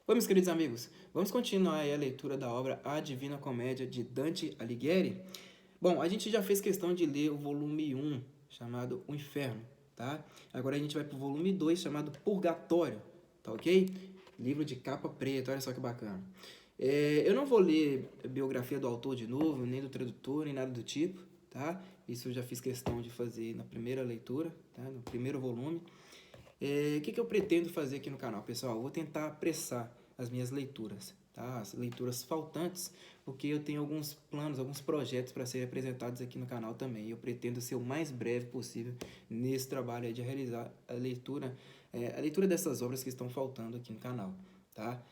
Oi, meus queridos amigos, vamos continuar aí a leitura da obra A Divina Comédia de Dante Alighieri. Bom, a gente já fez questão de ler o volume 1, chamado O Inferno, tá? Agora a gente vai pro volume 2, chamado Purgatório, tá ok? Livro de capa preta, olha só que bacana. Eu não vou ler a biografia do autor de novo, nem do tradutor, nem nada do tipo, tá? Isso eu já fiz questão de fazer na primeira leitura, tá? No primeiro volume. O que eu pretendo fazer aqui no canal, pessoal? Eu vou tentar apressar as minhas leituras, tá? As leituras faltantes, porque eu tenho alguns planos, alguns projetos para serem apresentados aqui no canal também. Eu pretendo ser o mais breve possível nesse trabalho aí de realizar a leitura dessas obras que estão faltando aqui no canal, tá?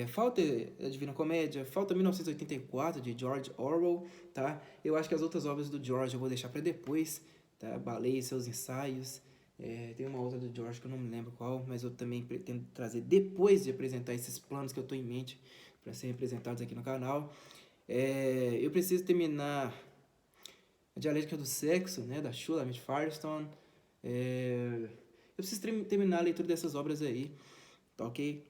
Falta a Divina Comédia, falta 1984 de George Orwell, tá? Eu acho que as outras obras do George eu vou deixar para depois, tá? Baleia e seus ensaios. Tem uma outra do George que eu não me lembro qual, mas eu também pretendo trazer depois de apresentar esses planos que eu estou em mente para serem apresentados aqui no canal. Eu preciso terminar a Dialética do Sexo, né, da Shulamit Firestone. Eu preciso terminar a leitura dessas obras aí, tá ok?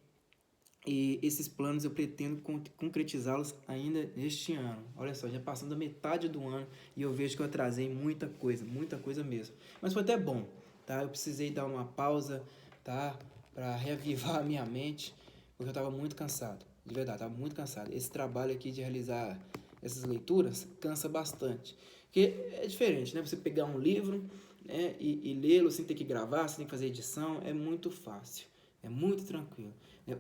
E esses planos eu pretendo concretizá-los ainda este ano. Olha só, já passando a metade do ano e eu vejo que eu atrasei muita coisa mesmo. Mas foi até bom, tá? Eu precisei dar uma pausa, tá? Para reavivar a minha mente, porque eu estava muito cansado. De verdade, estava muito cansado. Esse trabalho aqui de realizar essas leituras cansa bastante. Porque é diferente, né? Você pegar um livro, né, e lê-lo sem ter que gravar, sem ter que fazer edição, é muito fácil. É muito tranquilo.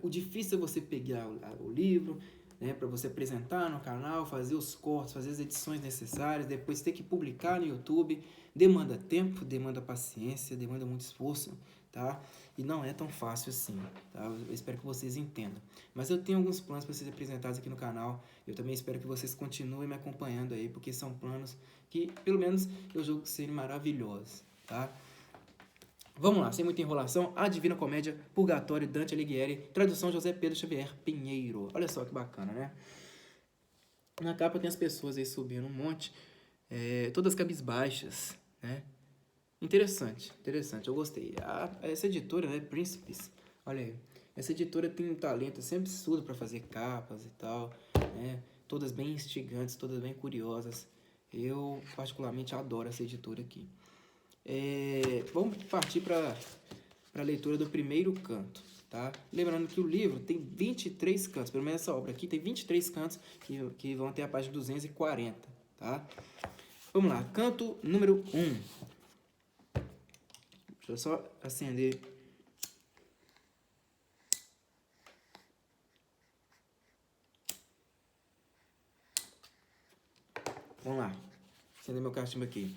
O difícil é você pegar o livro, né, para você apresentar no canal, fazer os cortes, fazer as edições necessárias, depois ter que publicar no YouTube. Demanda tempo, demanda paciência, demanda muito esforço, tá? E não é tão fácil assim, tá? Eu espero que vocês entendam. Mas eu tenho alguns planos para serem apresentados aqui no canal. Eu também espero que vocês continuem me acompanhando aí, porque são planos que, pelo menos, eu julgo serem maravilhosos, tá? Vamos lá, sem muita enrolação, A Divina Comédia, Purgatório, Dante Alighieri, tradução José Pedro Xavier Pinheiro. Olha só que bacana, né? Na capa tem as pessoas aí subindo um monte, todas cabisbaixas, né? Interessante, eu gostei. Essa editora, né, Príncipes, olha aí, essa editora tem um talento, sempre estuda para fazer capas e tal, né? Todas bem instigantes, todas bem curiosas. Eu particularmente adoro essa editora aqui. Vamos partir para a leitura do primeiro canto, tá? Lembrando que o livro tem 23 cantos, pelo menos essa obra aqui tem 23 cantos que vão até a página 240, tá? Vamos lá, canto número 1. Deixa eu só acender. Vamos lá, acender meu cachimbo aqui.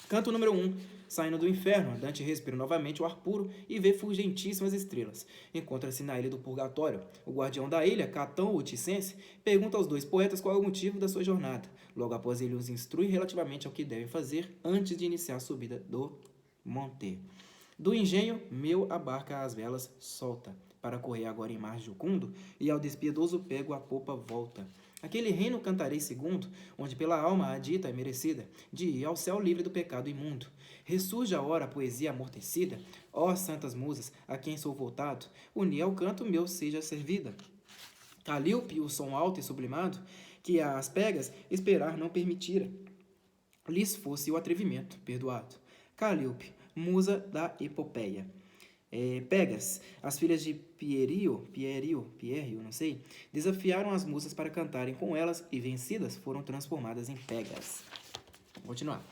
Canto número 1. Saindo do inferno, Dante respira novamente o ar puro e vê fulgentíssimas estrelas. Encontra-se na ilha do Purgatório. O guardião da ilha, Catão o Ticense, pergunta aos dois poetas qual é o motivo da sua jornada. Logo após ele os instrui relativamente ao que devem fazer antes de iniciar a subida do monte. Do engenho, meu abarca as velas solta, para correr agora em mar jucundo, e ao despiedoso pego a popa volta. Aquele reino cantarei segundo, onde pela alma a dita é merecida, de ir ao céu livre do pecado imundo. Ressurge a hora a poesia amortecida, ó santas musas, a quem sou voltado, uni ao canto meu seja servida. Calíope, o som alto e sublimado, que às pegas esperar não permitira, lhes fosse o atrevimento perdoado. Calíope, musa da epopeia. Pegas, as filhas de Pierio, não sei, desafiaram as musas para cantarem com elas e, vencidas, foram transformadas em pegas. Vou continuar.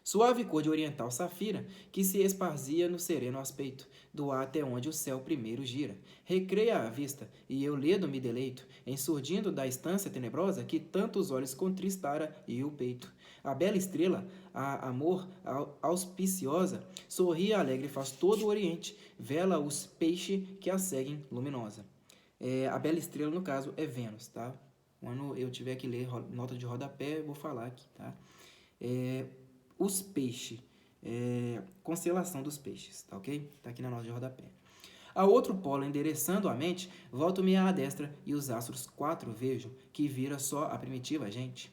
Suave cor de oriental safira, que se esparzia no sereno aspecto, do ar até onde o céu primeiro gira. Recreia a vista, e eu ledo me deleito, em surgindo da estância tenebrosa que tantos olhos contristara e o peito. A bela estrela, a amor auspiciosa, sorri alegre faz todo o oriente, vela os peixes que a seguem luminosa. A bela estrela, no caso, é Vênus, tá? Quando eu tiver que ler nota de rodapé, eu vou falar aqui, tá? Os peixes, constelação dos peixes, tá ok? Tá aqui na nota de rodapé. A outro polo endereçando a mente, volto-me à destra e os astros 4 vejo, que vira só a primitiva gente.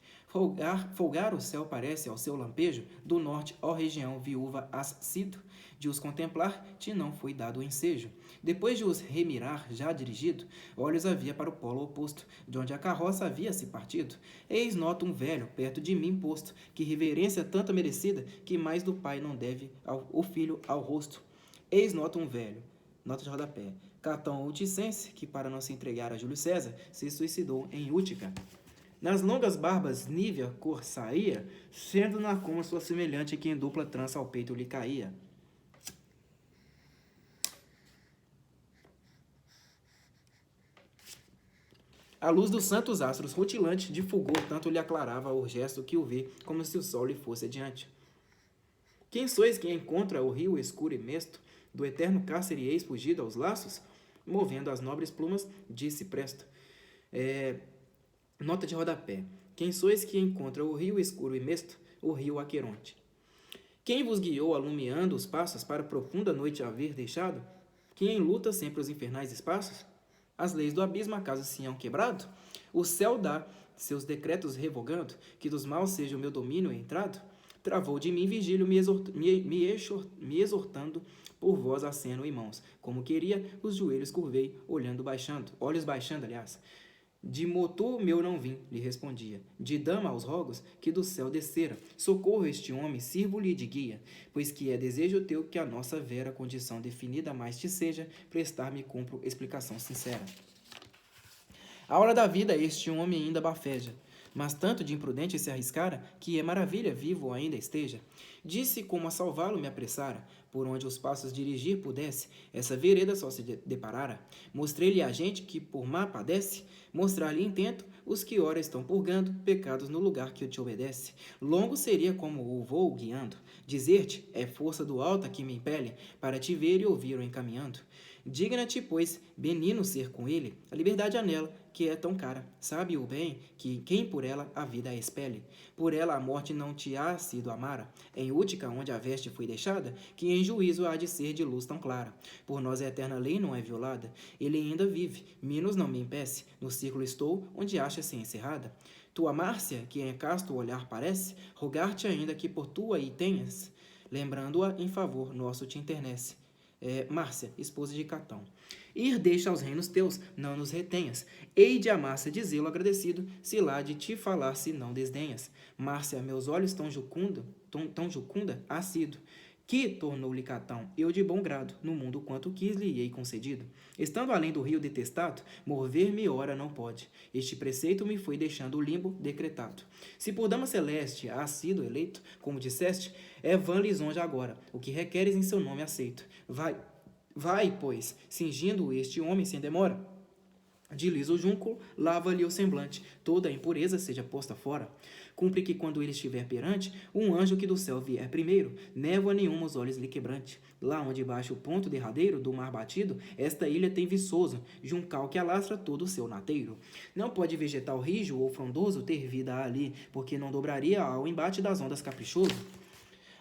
Folgar o céu parece ao seu lampejo, do norte, ó região viúva has sido, de os contemplar te não foi dado o ensejo. Depois de os remirar já dirigido, olhos havia para o polo oposto, de onde a carroça havia se partido. Eis noto um velho, perto de mim posto, que reverência tanta merecida, que mais do pai não deve o filho ao rosto. Eis noto um velho, nota de rodapé, Catão Uticense, que para não se entregar a Júlio César, se suicidou em Útica. Nas longas barbas Nívea cor saía, sendo na coma sua semelhante que em dupla trança ao peito lhe caía. A luz dos santos astros rutilante de fulgor tanto lhe aclarava o gesto que o vê, como se o sol lhe fosse adiante. Quem sois que encontra o rio escuro e mesto, do eterno cárcere eis fugido aos laços? Movendo as nobres plumas, disse presto. Nota de rodapé. Quem sois que encontra o rio escuro e mesto, o rio Aqueronte? Quem vos guiou alumiando os passos para a profunda noite haver deixado? Quem enluta sempre os infernais espaços? As leis do abismo acaso se hão quebrado? O céu dá seus decretos revogando, que dos maus seja o meu domínio entrado? Travou de mim Virgílio me exortando, por vós aceno em mãos. Como queria, os joelhos curvei, olhos baixando, aliás. De motor meu não vim, lhe respondia, de dama aos rogos, que do céu descera. Socorro este homem, sirvo-lhe de guia, pois que é desejo teu que a nossa vera condição definida mais te seja, prestar-me cumpro explicação sincera. A hora da vida este homem ainda bafeja, mas tanto de imprudente se arriscara, que é maravilha vivo ainda esteja. Disse como a salvá-lo me apressara, por onde os passos dirigir pudesse, essa vereda só se deparara. Mostrei-lhe a gente que por má padece, mostrar-lhe intento os que ora estão purgando pecados no lugar que te obedece. Longo seria como o voo guiando, dizer-te é força do alto que me impele, para te ver e ouvir o encaminhando. Digna-te, pois, benino ser com ele, a liberdade anela, que é tão cara. Sabe o bem que quem por ela a vida expele. Por ela a morte não te há sido amara. Em Útica, onde a veste foi deixada, que em juízo há de ser de luz tão clara. Por nós a eterna lei não é violada. Ele ainda vive, Minos não me impece. No círculo estou, onde acha-se encerrada. Tua Márcia, que em casto olhar parece, rogar-te ainda que por tua aí tenhas, lembrando-a em favor nosso te internece. Márcia, esposa de Catão. Ir deixa aos reinos teus, não nos retenhas. Hei de amar-se dizê-lo agradecido, se lá de ti falar se não desdenhas. Márcia, meus olhos tão jucunda, há sido. Que, tornou-lhe Catão, eu de bom grado, no mundo quanto quis lhe hei concedido. Estando além do rio detestado, mover-me ora não pode. Este preceito me foi deixando o limbo decretado. Se por dama celeste há sido eleito, como disseste, é vã lisonja agora, o que requeres em seu nome aceito. Vai, pois, cingindo este homem sem demora. De liso junco, lava-lhe o semblante, toda a impureza seja posta fora. Cumpre que quando ele estiver perante, um anjo que do céu vier primeiro, névoa nenhuma os olhos lhe quebrante. Lá onde baixa o ponto derradeiro do mar batido, esta ilha tem viçoso, juncal que alastra todo o seu nateiro. Não pode vegetal rijo ou frondoso ter vida ali, porque não dobraria ao embate das ondas caprichoso.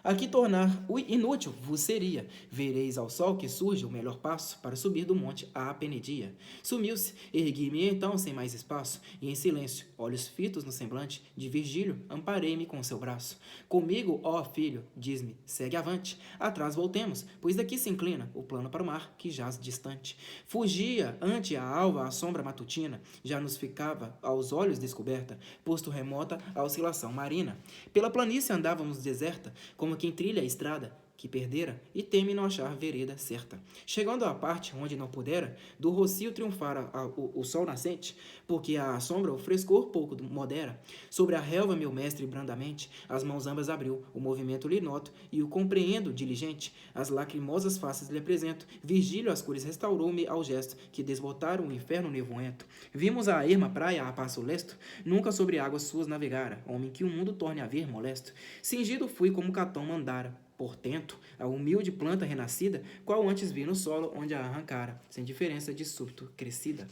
Aqui tornar inútil vos seria. Vereis ao sol que surge o melhor passo para subir do monte à penedia. Sumiu-se, ergui-me então sem mais espaço, e em silêncio, olhos fitos no semblante de Virgílio, amparei-me com seu braço. Comigo, ó filho, diz-me, segue avante. Atrás voltemos, pois daqui se inclina o plano para o mar, que jaz distante. Fugia ante a alva a sombra matutina, já nos ficava aos olhos descoberta, posto remota a oscilação marina. Pela planície andávamos deserta, como quem trilha a estrada que perdera e teme não achar vereda certa. Chegando à parte onde não pudera, do rocio triunfara o sol nascente, porque à sombra o frescor pouco modera. Sobre a relva meu mestre brandamente, as mãos ambas abriu, o movimento lhe noto e o compreendo diligente. As lacrimosas faces lhe apresento, Virgílio as cores restaurou-me ao gesto, que desbotaram o inferno nevoento. Vimos a erma praia a passo lesto, nunca sobre águas suas navegara, homem que o mundo torne a ver molesto. Cingido fui como Catão mandara, portento, a humilde planta renascida, qual antes vi no solo onde a arrancara, sem diferença de súbito crescida.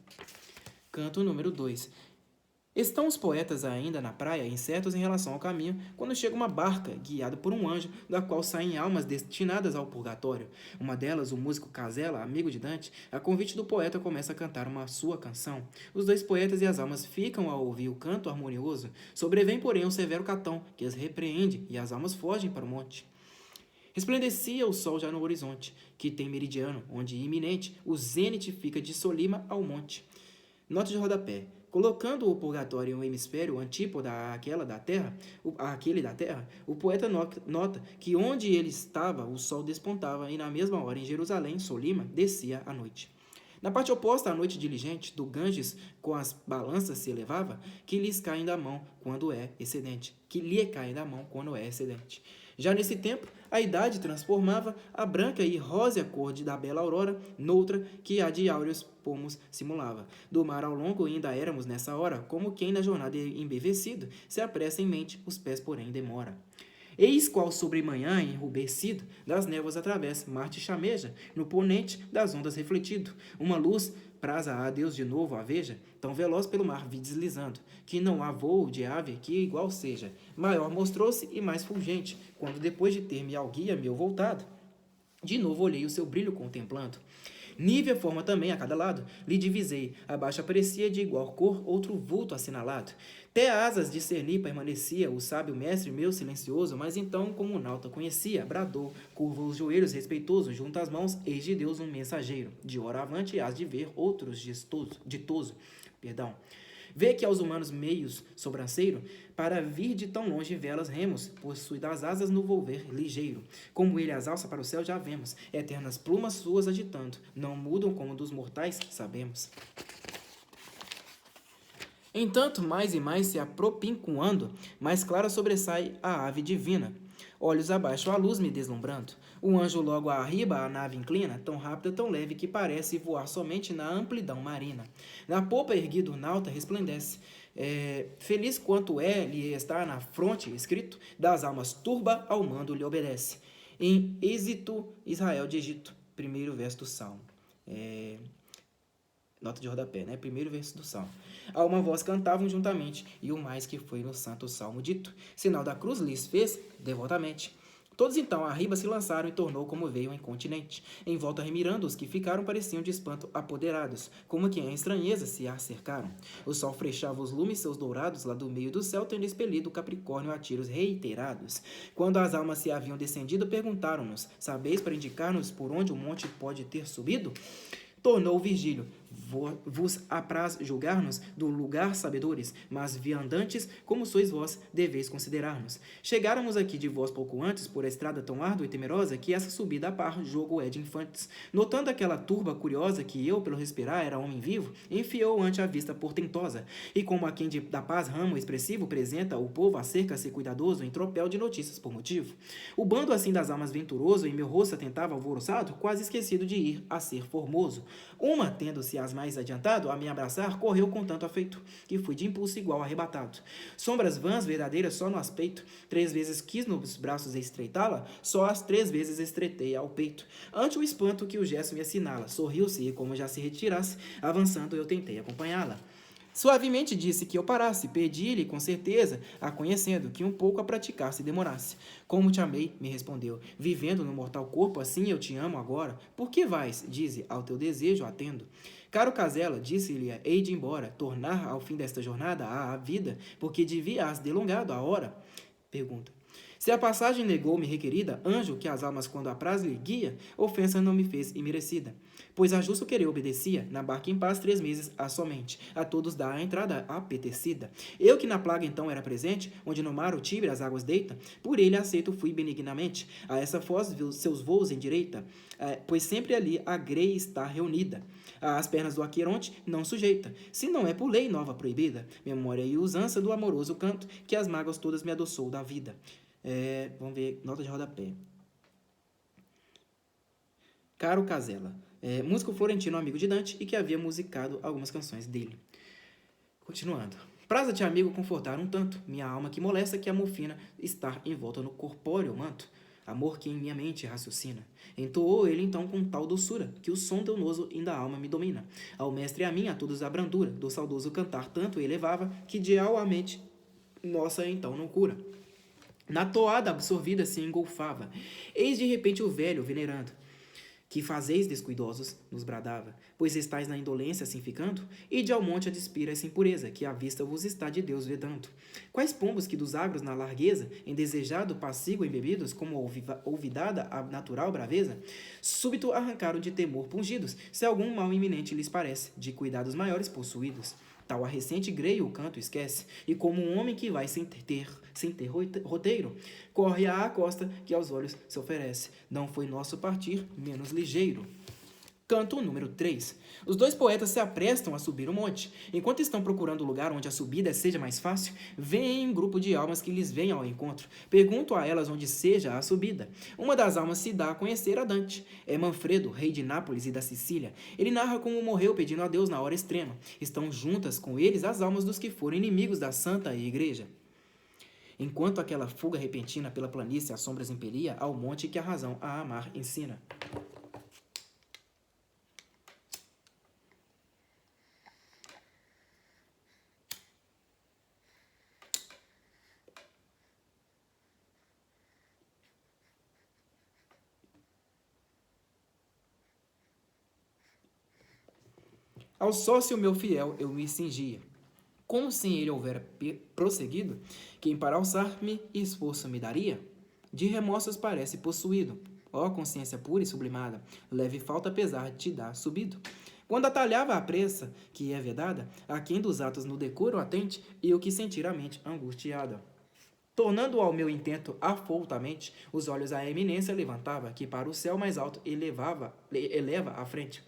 Canto número 2. Estão os poetas ainda na praia, incertos em relação ao caminho, quando chega uma barca, guiada por um anjo, da qual saem almas destinadas ao purgatório. Uma delas, o músico Casella, amigo de Dante, a convite do poeta começa a cantar uma sua canção. Os dois poetas e as almas ficam a ouvir o canto harmonioso. Sobrevém, porém, um severo Catão, que as repreende, e as almas fogem para o monte. Resplandecia o sol já no horizonte, que tem meridiano, onde iminente o zênite fica de Solima ao monte. Nota de rodapé. Colocando o purgatório em um hemisfério antípoda àquele da Terra, o poeta nota que onde ele estava, o sol despontava, e na mesma hora, em Jerusalém, Solima, descia a noite. Na parte oposta à noite diligente, do Ganges com as balanças se elevava, que lhes caem da mão quando é excedente. Já nesse tempo, a idade transformava a branca e rósea cor da bela aurora noutra que a de áureos pomos simulava. Do mar ao longo ainda éramos nessa hora, como quem na jornada embevecido se apressa em mente, os pés porém demora. Eis qual sobremanhã enrubescido das névoas atravessa, Marte chameja, no ponente das ondas refletido. Uma luz, praza a Deus de novo a veja, tão veloz pelo mar vi deslizando, que não há voo de ave que igual seja. Maior mostrou-se e mais fulgente, quando depois de ter-me ao guia meu voltado, de novo olhei o seu brilho contemplando. Nívea forma também a cada lado, lhe divisei, abaixo aparecia de igual cor outro vulto assinalado. Até asas discerni permanecia o sábio mestre meu silencioso, mas então como o nauta conhecia, bradou, curva os joelhos respeitoso, junta as mãos, eis de Deus um mensageiro, de hora avante hás de ver outros ditoso. Vê que aos humanos meios sobranceiro, para vir de tão longe velas remos, possui das asas no volver ligeiro. Como ele as alça para o céu já vemos, eternas plumas suas agitando, não mudam como dos mortais sabemos. Entanto, mais e mais se apropincuando, mais clara sobressai a ave divina. Olhos abaixo a luz me deslumbrando. O anjo logo arriba a nave inclina, tão rápida, tão leve, que parece voar somente na amplidão marina. Na popa erguido o nauta resplandece. Feliz quanto lhe está na fronte escrito, das almas turba ao mando lhe obedece. Em êxito Israel de Egito, primeiro verso do Salmo. Nota de rodapé, né? Primeiro verso do Salmo. A uma voz cantavam juntamente, e o mais que foi no santo salmo dito. Sinal da cruz lhes fez devotamente. Todos então arriba se lançaram e tornou como veio incontinente. Em volta remirando, os que ficaram pareciam de espanto apoderados, como que em estranheza se acercaram. O sol frechava os lumes seus dourados lá do meio do céu, tendo expelido o Capricórnio a tiros reiterados. Quando as almas se haviam descendido, perguntaram-nos, sabeis para indicar-nos por onde o monte pode ter subido? Tornou Virgílio, vos apraz julgar-nos do lugar sabedores, mas viandantes, como sois vós, deveis considerar-nos. Chegáramos aqui de vós pouco antes, por a estrada tão árdua e temerosa, que essa subida a par jogo é de infantes. Notando aquela turba curiosa, que eu, pelo respirar, era homem vivo, enfiou ante a vista portentosa, e como a quem da paz ramo expressivo apresenta o povo acerca-se cuidadoso em tropel de notícias por motivo. O bando assim das almas venturoso, em meu rosto atentava alvoroçado, quase esquecido de ir a ser formoso. Uma, tendo-se as mais adiantado, a me abraçar, correu com tanto afeito, que fui de impulso igual arrebatado. Sombras vãs, verdadeiras só no aspecto, 3 vezes quis nos braços estreitá-la, só as 3 vezes estreitei ao peito. Ante o espanto que o gesto me assinala, sorriu-se e, como já se retirasse, avançando eu tentei acompanhá-la. Suavemente disse que eu parasse, pedi-lhe com certeza, a conhecendo, que um pouco a praticar se demorasse. Como te amei, me respondeu, vivendo no mortal corpo, assim eu te amo agora. Por que vais? Dize, ao teu desejo atendo. Caro Casela, disse-lhe, hei de embora, tornar ao fim desta jornada à vida, porque devias delongado a hora. Pergunta. Se a passagem negou-me requerida, anjo que as almas quando apraz lhe guia, ofensa não me fez imerecida. Pois a justo querer obedecia, na barca em paz 3 meses há somente, a todos dá a entrada apetecida. Eu que na plaga então era presente, onde no mar o Tibre as águas deita, por ele aceito fui benignamente, a essa foz seus voos endireita, pois sempre ali a grei está reunida. As pernas do Aqueronte não sujeita, se não é por lei nova proibida, memória e usança do amoroso canto, que as mágoas todas me adoçou da vida. Vamos ver, nota de rodapé. Caro Casella, músico florentino amigo de Dante e que havia musicado algumas canções dele. Continuando. Praza-te, amigo, confortar um tanto minha alma que molesta que a morfina estar envolta no corpóreo manto. Amor que em minha mente raciocina. Entoou ele então com tal doçura, que o som danoso ainda a alma me domina. Ao mestre e a mim, a todos a brandura, do saudoso cantar tanto elevava, que de a mente nossa então não cura. Na toada absorvida se engolfava. Eis de repente o velho venerando. Que fazeis, descuidosos, nos bradava, pois estáis na indolência assim ficando? Ide ao monte a despir essa impureza, que à vista vos está de Deus vedando. Quais pombos que dos agros na largueza, em desejado passigo embebidos, como olvidada a natural braveza, súbito arrancaram de temor pungidos, se algum mal iminente lhes parece, de cuidados maiores possuídos. Tal a recente greio o canto esquece, e como um homem que vai sem ter roteiro, corre à costa que aos olhos se oferece. Não foi nosso partir menos ligeiro. Canto número 3. Os dois poetas se aprestam a subir o monte. Enquanto estão procurando o lugar onde a subida seja mais fácil, vem um grupo de almas que lhes vem ao encontro. Pergunto a elas onde seja a subida. Uma das almas se dá a conhecer a Dante. É Manfredo, rei de Nápoles e da Sicília. Ele narra como morreu pedindo a Deus na hora extrema. Estão juntas com eles as almas dos que foram inimigos da Santa Igreja. Enquanto aquela fuga repentina pela planície as sombras impelia, ao monte que a razão a amar ensina. Ao sócio meu fiel eu me cingia. Como sem ele houvera prosseguido, quem para alçar-me esforço me daria? De remorsos parece possuído. Ó consciência pura e sublimada, leve falta apesar de te dar subido. Quando atalhava a pressa, que é vedada, a quem dos atos no decoro atente, eu que sentir a mente angustiada. Tornando ao meu intento afoutamente, os olhos à eminência levantava, que para o céu mais alto eleva à frente.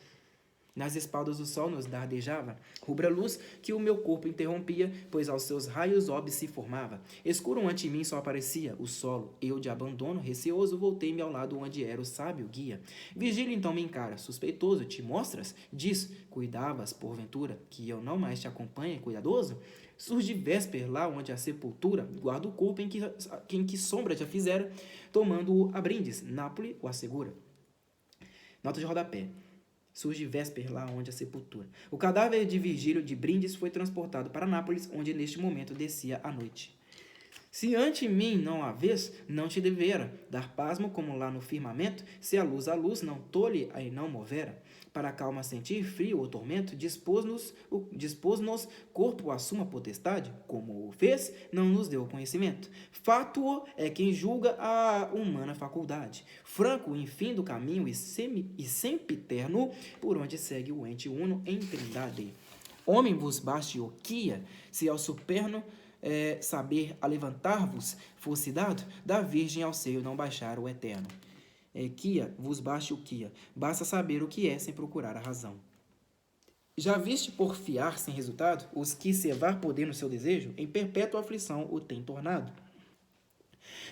Nas espaldas o sol nos dardejava, rubra luz que o meu corpo interrompia, pois aos seus raios óbvio se formava. Escuro ante mim só aparecia o solo. Eu, de abandono receoso, voltei-me ao lado onde era o sábio guia. Virgílio então me encara, suspeitoso, te mostras? Diz, cuidavas, porventura, que eu não mais te acompanhe, cuidadoso? Surge Vésper lá onde a sepultura guarda o corpo em que sombra te fizera, tomando-o a brindes, Nápoles o assegura. Nota de rodapé. Surge Vésper lá onde a sepultura. O cadáver de Virgílio de Brindes foi transportado para Nápoles, onde neste momento descia a noite. Se ante mim não a vês, não te devera dar pasmo como lá no firmamento, se a luz não tolhe aí não movera. Para a calma sentir frio ou tormento, dispôs-nos corpo à suma potestade, como o fez, não nos deu conhecimento. Fátuo é quem julga a humana faculdade. Franco, enfim, do caminho e sempiterno, por onde segue o ente uno em trindade. Homem vos baste o quia, se ao superno saber alevantar-vos fosse dado, da virgem ao seio não baixar o eterno. Quia, vos baste o quia, basta saber o que é sem procurar a razão. Já viste porfiar sem resultado, os que cevar poder no seu desejo, em perpétua aflição o tem tornado.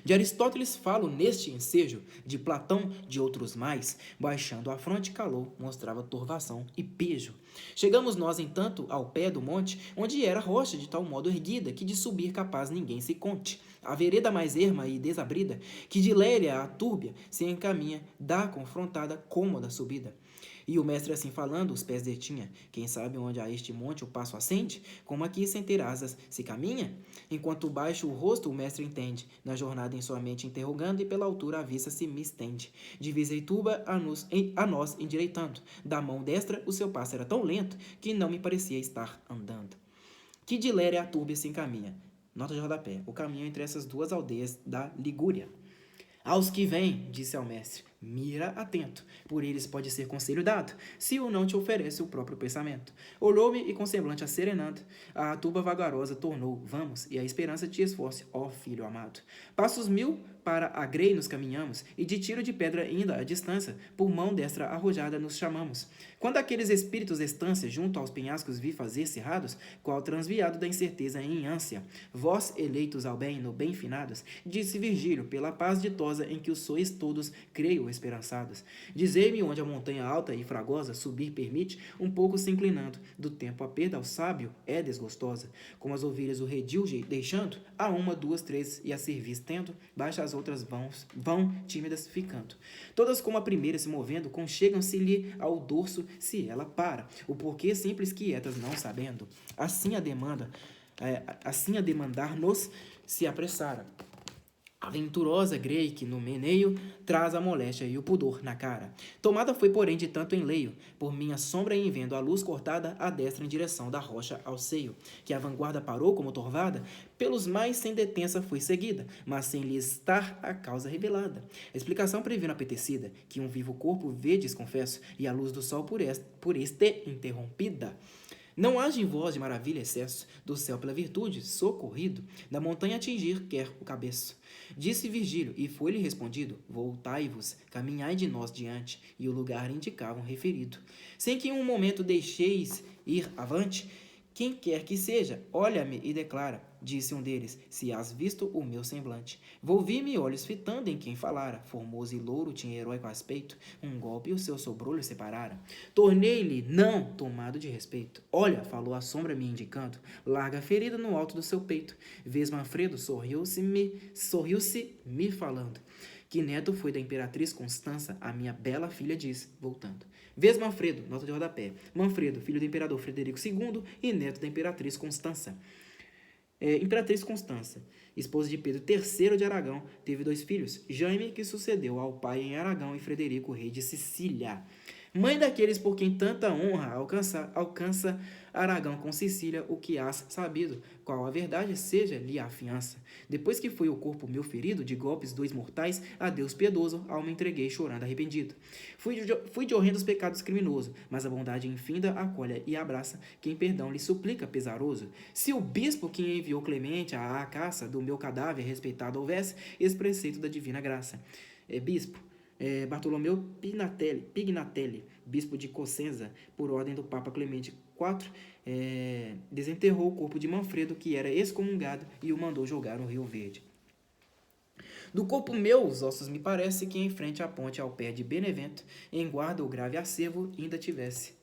De Aristóteles falo neste ensejo, de Platão, de outros mais, baixando a fronte calor, mostrava turvação e pejo. Chegamos nós, entanto, ao pé do monte, onde era rocha de tal modo erguida, que de subir capaz ninguém se conte. A vereda mais erma e desabrida, que de Lélia a túrbia se encaminha, dá confrontada cômoda subida. E o mestre assim falando, os pés detinha. Quem sabe onde a este monte o passo assente? Como aqui sem ter asas se caminha? Enquanto baixo o rosto o mestre entende, na jornada em sua mente interrogando, e pela altura a vista se me estende. Divisa e tuba a nós endireitando. Da mão destra o seu passo era tão lento, que não me parecia estar andando. Que de Léria a túrbia se encaminha. Nota de rodapé. O caminho entre essas duas aldeias da Ligúria. Aos que vêm, disse ao mestre, mira atento, por eles pode ser conselho dado, se o não te oferece o próprio pensamento. Olhou-me e com semblante acerenando, a tuba vagarosa tornou, vamos, e a esperança te esforce, ó filho amado. Passos 1000 para a grei nos caminhamos, e de tiro de pedra ainda à distância, por mão destra arrojada nos chamamos. Quando aqueles espíritos estância junto aos penhascos vi fazer cerrados, qual transviado da incerteza em ânsia, vós eleitos ao bem, no bem finados, disse Virgílio, pela paz ditosa em que os sois todos, creio, esperançados. Dizei-me onde a montanha alta e fragosa subir permite, um pouco se inclinando, do tempo a perda ao sábio é desgostosa. Como as ovelhas o redil deixando, a uma, duas, três, e a cerviz tendo, baixa as outras vão tímidas ficando. Todas como a primeira se movendo, conchegam-se-lhe ao dorso, se ela para, o porquê simples quietas não sabendo. Assim a demandar-nos se apressara. Aventurosa Grey que no meneio traz a moléstia e o pudor na cara. Tomada foi, porém, de tanto enleio, por minha sombra em vendo a luz cortada, a destra em direção da rocha ao seio, que a vanguarda parou como torvada, pelos mais sem detença foi seguida, mas sem lhe estar a causa revelada. A explicação previno apetecida, que um vivo corpo vedes, confesso, e a luz do sol por este interrompida. Não haja em vós de maravilha excesso, do céu pela virtude, socorrido, da montanha atingir quer o cabeço. Disse Virgílio, e foi-lhe respondido, voltai-vos, caminhai de nós diante, e o lugar indicavam referido. Sem que um momento deixeis ir avante, quem quer que seja, olha-me e declara, disse um deles, se has visto o meu semblante. Volvi-me olhos fitando em quem falara, formoso e louro tinha heróico aspecto, um golpe o seu sobrolho separara. Tornei-lhe, não, tomado de respeito. Olha, falou a sombra me indicando, larga ferida no alto do seu peito. Vês Manfredo, sorriu-se me falando, que neto foi da imperatriz Constança, a minha bela filha diz, voltando. Vês Manfredo, nota de rodapé. Manfredo, filho do imperador Frederico II e neto da imperatriz Constança. Imperatriz Constança, esposa de Pedro III de Aragão, teve 2 filhos, Jaime, que sucedeu ao pai em Aragão, e Frederico, rei de Sicília. Mãe daqueles por quem tanta honra alcança Aragão com Sicília, o que has sabido, qual a verdade seja-lhe a fiança. Depois que foi o corpo meu ferido, de golpes 2 mortais, a Deus piedoso, alma entreguei chorando arrependido. Fui de horrendos pecados criminoso, mas a bondade infinda acolhe e abraça, quem perdão lhe suplica pesaroso. Se o bispo que enviou Clemente à caça do meu cadáver respeitado houvesse, esse preceito da divina graça. Bispo, Bartolomeu Pignatelli, bispo de Cosenza, por ordem do Papa Clemente IV, desenterrou o corpo de Manfredo, que era excomungado, e o mandou jogar no Rio Verde. Do corpo meu, os ossos me parece que em frente à ponte ao pé de Benevento, em guarda o grave acervo ainda tivesse.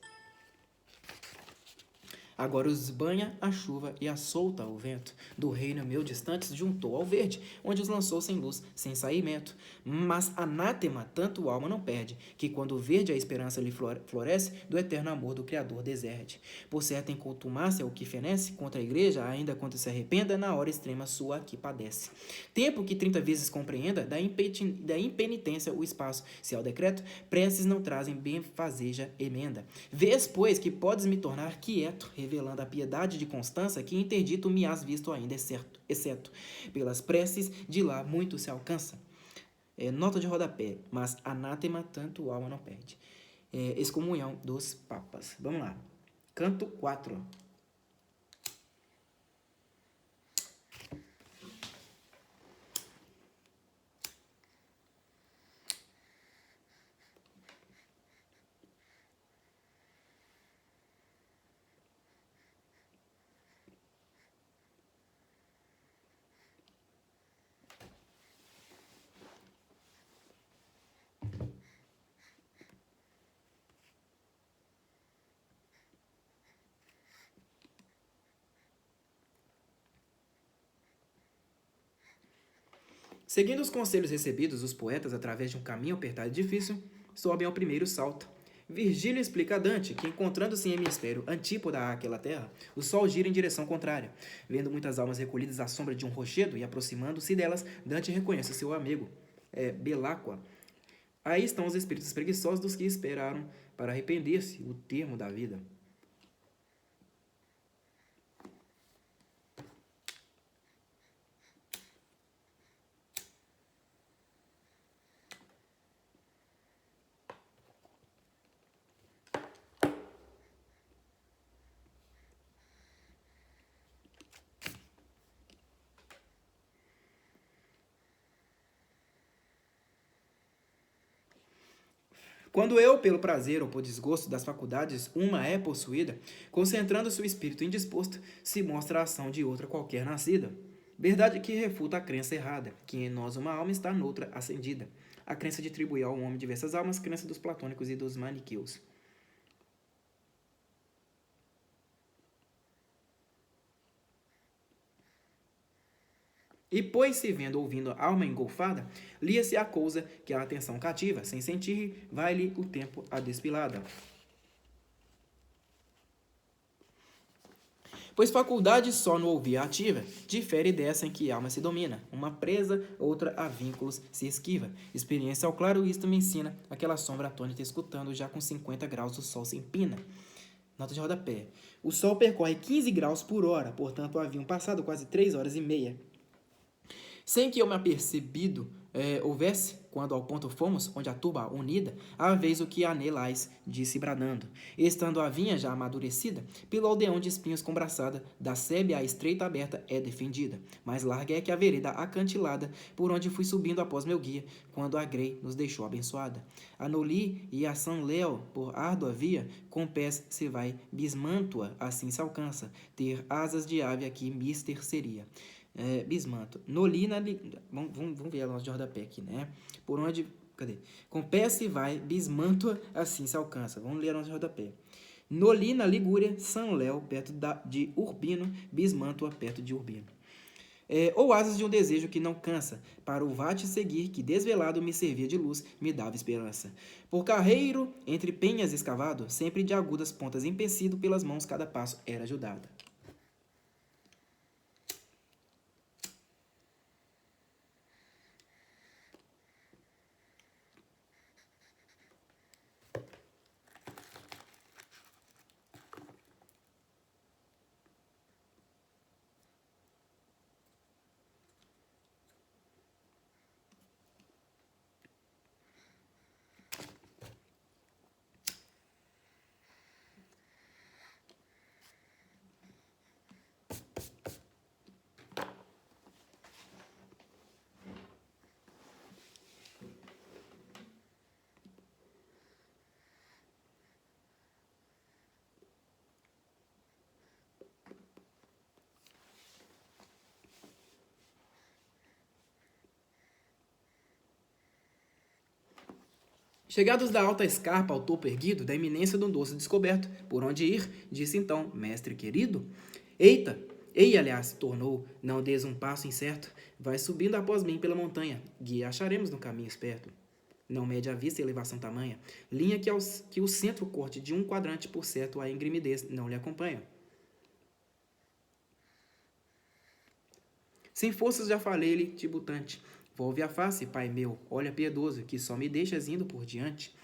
Agora os banha a chuva e a solta o vento. Do reino meu distantes juntou ao verde, onde os lançou sem luz, sem saimento. Mas anátema tanto alma não perde, que quando verde a esperança lhe floresce, do eterno amor do Criador deserde. Por certo em contumácia o que fenece, contra a igreja, ainda quando se arrependa, na hora extrema sua aqui padece. Tempo que 30 vezes compreenda, da impenitência o espaço, se ao decreto, preces não trazem benfazeja emenda. Vês, pois, que podes me tornar quieto, revelando a piedade de Constança que interdito me has visto ainda, exceto pelas preces de lá muito se alcança. Nota de rodapé, mas anátema tanto alma não perde. Excomunhão dos papas. Vamos lá. Canto 4. Seguindo os conselhos recebidos, os poetas, através de um caminho apertado e difícil, sobem ao primeiro salto. Virgílio explica a Dante que, encontrando-se em hemisfério antípoda àquela terra, o sol gira em direção contrária. Vendo muitas almas recolhidas à sombra de um rochedo e aproximando-se delas, Dante reconhece seu amigo, Belacqua. Aí estão os espíritos preguiçosos dos que esperaram para arrepender-se, o termo da vida. Quando eu, pelo prazer ou por desgosto das faculdades, uma é possuída, concentrando-se o espírito indisposto, se mostra a ação de outra qualquer nascida. Verdade que refuta a crença errada, que em nós uma alma está noutra ascendida. A crença de atribuir ao homem diversas almas, crença dos platônicos e dos maniqueus. E pois se vendo ouvindo alma engolfada, lia-se a cousa que a atenção cativa, sem sentir, vai-lhe o tempo a despilada. Pois faculdade só no ouvir ativa, difere dessa em que alma se domina. Uma presa, outra a vínculos se esquiva. Experiência ao claro isto me ensina, aquela sombra atônita escutando, já com 50 graus o sol se empina. Nota de rodapé. O sol percorre 15 graus por hora, portanto haviam passado quase 3 horas e meia. Sem que eu me apercebido houvesse, quando ao ponto fomos, onde a turba unida, a vez o que anelais, disse bradando. Estando a vinha já amadurecida, pelo aldeão de espinhos combraçada, da sebe a estreita aberta é defendida. Mais larga é que a vereda acantilada, por onde fui subindo após meu guia, quando a Grey nos deixou abençoada. A Noli e a São Léo, por árdua via, com pés se vai bismantua, assim se alcança, ter asas de ave aqui mister seria. Bismanto. Nolina, vamos ver a nossa de rodapé aqui, né? Por onde, cadê? Com pé se vai, bismantua, assim se alcança. Vamos ler a nossa de rodapé. Nolina, Ligúria, São Léo, perto de Urbino, Bismantua, perto de Urbino. Ou asas de um desejo que não cansa, para o vate seguir, que desvelado me servia de luz, me dava esperança. Por carreiro, entre penhas escavado, sempre de agudas pontas empecido, pelas mãos cada passo era ajudado. Chegados da alta escarpa ao topo erguido, da iminência de um doce descoberto, por onde ir, disse então, mestre querido. Eita, aliás, tornou, não des um passo incerto, vai subindo após mim pela montanha, guia acharemos no caminho esperto. Não mede a vista e elevação tamanha, linha que o centro corte de um quadrante, por certo, a ingrimidez não lhe acompanha. Sem forças já falei-lhe, tibutante. Volve a face, pai meu, olha piedoso, que só me deixas indo por diante.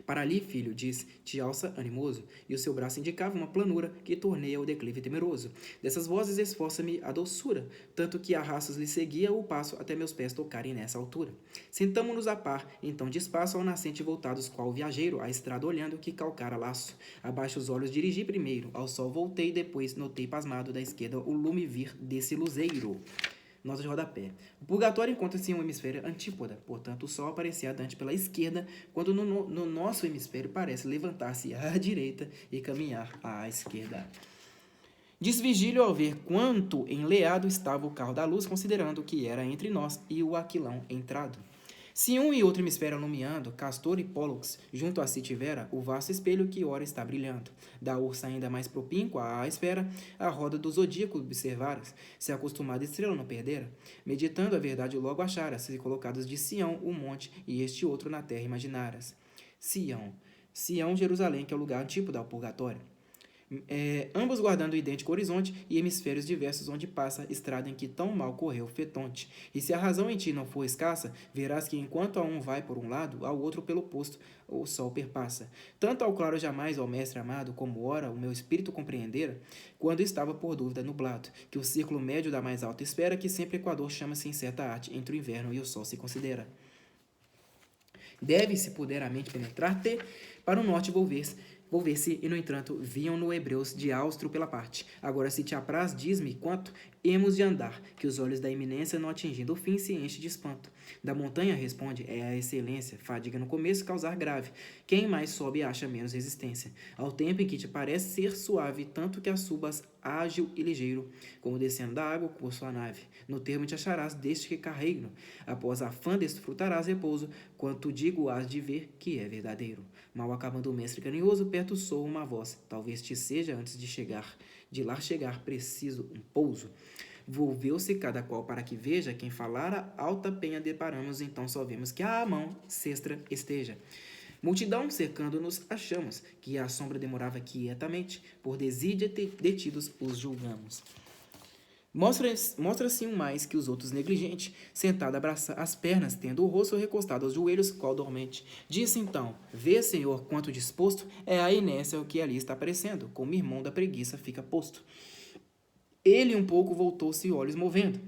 Para ali, filho, diz, te alça animoso, e o seu braço indicava uma planura que torneia o declive temeroso. Dessas vozes esforça-me a doçura, tanto que a raços lhe seguia o passo até meus pés tocarem nessa altura. Sentamo-nos a par, então de espaço ao nascente voltados, qual viajeiro, a estrada olhando que calcara laço. Abaixo os olhos dirigi primeiro, ao sol voltei, depois notei pasmado da esquerda o lume vir desse luzeiro. Nota de rodapé. O purgatório encontra-se em um hemisfério antípoda, portanto o sol aparecia a Dante pela esquerda, quando no nosso hemisfério parece levantar-se à direita e caminhar à esquerda. Disse Vigílio ao ver quanto enleado estava o carro da luz, considerando que era entre nós e o aquilão entrado. Se um e outro hemisfério alumiando, Castor e Pólux, junto a si tivera o vasto espelho que ora está brilhando. Da ursa ainda mais propínqua à esfera, a roda do zodíaco observaras, se acostumada estrela não perdera. Meditando a verdade logo acharas, se colocados de Sião o monte e este outro na terra imaginaras. Sião, Jerusalém, que é o lugar antípodo ao purgatório. Ambos guardando o idêntico horizonte e hemisférios diversos onde passa estrada em que tão mal correu Fetonte. E se a razão em ti não for escassa, verás que enquanto a um vai por um lado, ao outro pelo oposto, o sol perpassa. Tanto ao claro jamais, ó mestre amado, como ora o meu espírito compreendera, quando estava por dúvida nublado, que o círculo médio da mais alta esfera, que sempre Equador chama-se em certa arte, entre o inverno e o sol se considera. Deve-se poderamente penetrar-te para o norte volver-se, e no entanto, viam-no hebreus de austro pela parte. Agora, se te apraz, diz-me quanto hemos de andar, que os olhos da iminência, não atingindo o fim, se enche de espanto. Da montanha, responde, é a excelência, fadiga no começo, causar grave. Quem mais sobe acha menos resistência. Ao tempo em que te parece ser suave, tanto que a subas ágil e ligeiro, como descendo da água com sua nave. No termo te acharás deste que carrego. Após afã desfrutarás repouso, quanto digo has de ver que é verdadeiro. Mal acabando o mestre carinhoso, perto soa uma voz. Talvez te seja antes de lá chegar, preciso um pouso. Volveu-se cada qual para que veja, quem falara alta penha deparamos, então só vemos que a mão cestra esteja. Multidão cercando-nos achamos, que a sombra demorava quietamente, por desídia detidos os julgamos. Mostra-se um mais que os outros negligente, sentado abraça as pernas, tendo o rosto recostado aos joelhos, qual dormente. Disse então, vê, Senhor, quanto disposto é a inércia o que ali está aparecendo, como irmão da preguiça fica posto. Ele um pouco voltou-se olhos movendo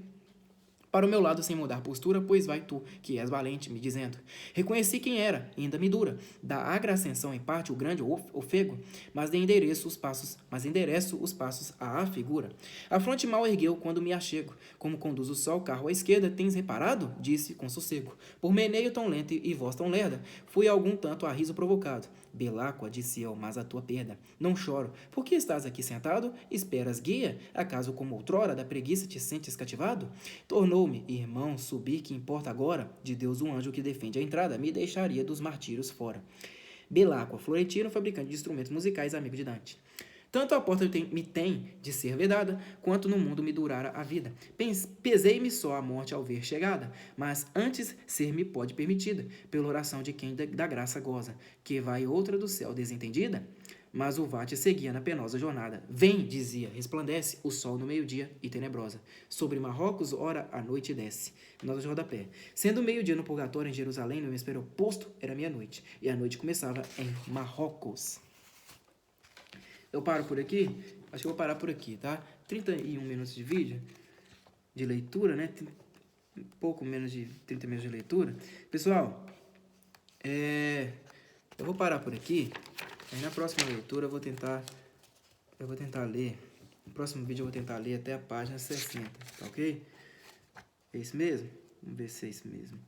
para o meu lado sem mudar postura, pois vai tu, que és valente, me dizendo. Reconheci quem era, ainda me dura. Da agra ascensão em parte o grande ofego, mas endereço os passos à figura. A fronte mal ergueu quando me achego. Como conduz o sol carro à esquerda, tens reparado? Disse com sossego. Por meneio tão lento e voz tão lerda, fui algum tanto a riso provocado. Beláqua, disse eu, mas a tua perda. Não choro. Por que estás aqui sentado? Esperas guia? Acaso como outrora da preguiça te sentes cativado? Tornou-me, irmão, subir que importa agora? De Deus um anjo que defende a entrada, me deixaria dos martírios fora. Beláqua, florentino, fabricante de instrumentos musicais, amigo de Dante. Tanto a porta me tem de ser vedada, quanto no mundo me durara a vida. Pesei-me só a morte ao ver chegada, mas antes ser-me pode permitida, pela oração de quem da graça goza, que vai outra do céu desentendida? Mas o vate seguia na penosa jornada. Vem, dizia, resplandece o sol no meio-dia e tenebrosa. Sobre Marrocos, ora, a noite desce. Nota de rodapé. Sendo meio-dia no purgatório em Jerusalém, no hemisfério oposto, era meia-noite. E a noite começava em Marrocos. Eu paro por aqui? Acho que eu vou parar por aqui, tá? 31 minutos de vídeo, de leitura, né? Um pouco menos de 30 minutos de leitura. Pessoal, eu vou parar por aqui. Aí na próxima leitura eu vou tentar ler. No próximo vídeo eu vou tentar ler até a página 60, tá ok? É isso mesmo? Vamos ver se é isso mesmo.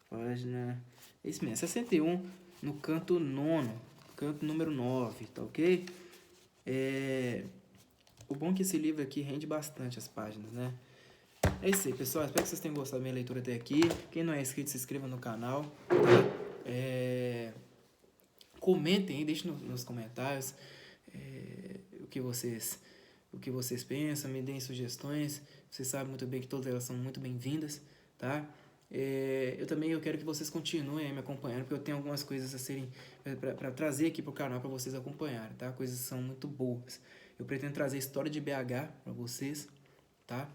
Página... É isso mesmo, 61 no canto nono, canto número 9, tá ok? O bom é que esse livro aqui rende bastante as páginas, né? É isso aí, pessoal. Espero que vocês tenham gostado da minha leitura até aqui. Quem não é inscrito, se inscreva no canal, tá? Comentem aí, deixem nos comentários o que vocês pensam, me deem sugestões. Vocês sabem muito bem que todas elas são muito bem-vindas, tá? Eu quero que vocês continuem me acompanhando, porque eu tenho algumas coisas a serem para trazer aqui pro canal para vocês acompanharem, tá? Coisas que são muito boas. Eu pretendo trazer história de BH para vocês, tá?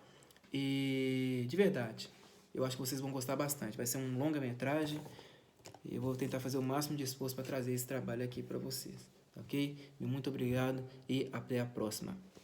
E de verdade, eu acho que vocês vão gostar bastante. Vai ser um longa-metragem e eu vou tentar fazer o máximo de esforço para trazer esse trabalho aqui para vocês, ok? Muito obrigado e até a próxima.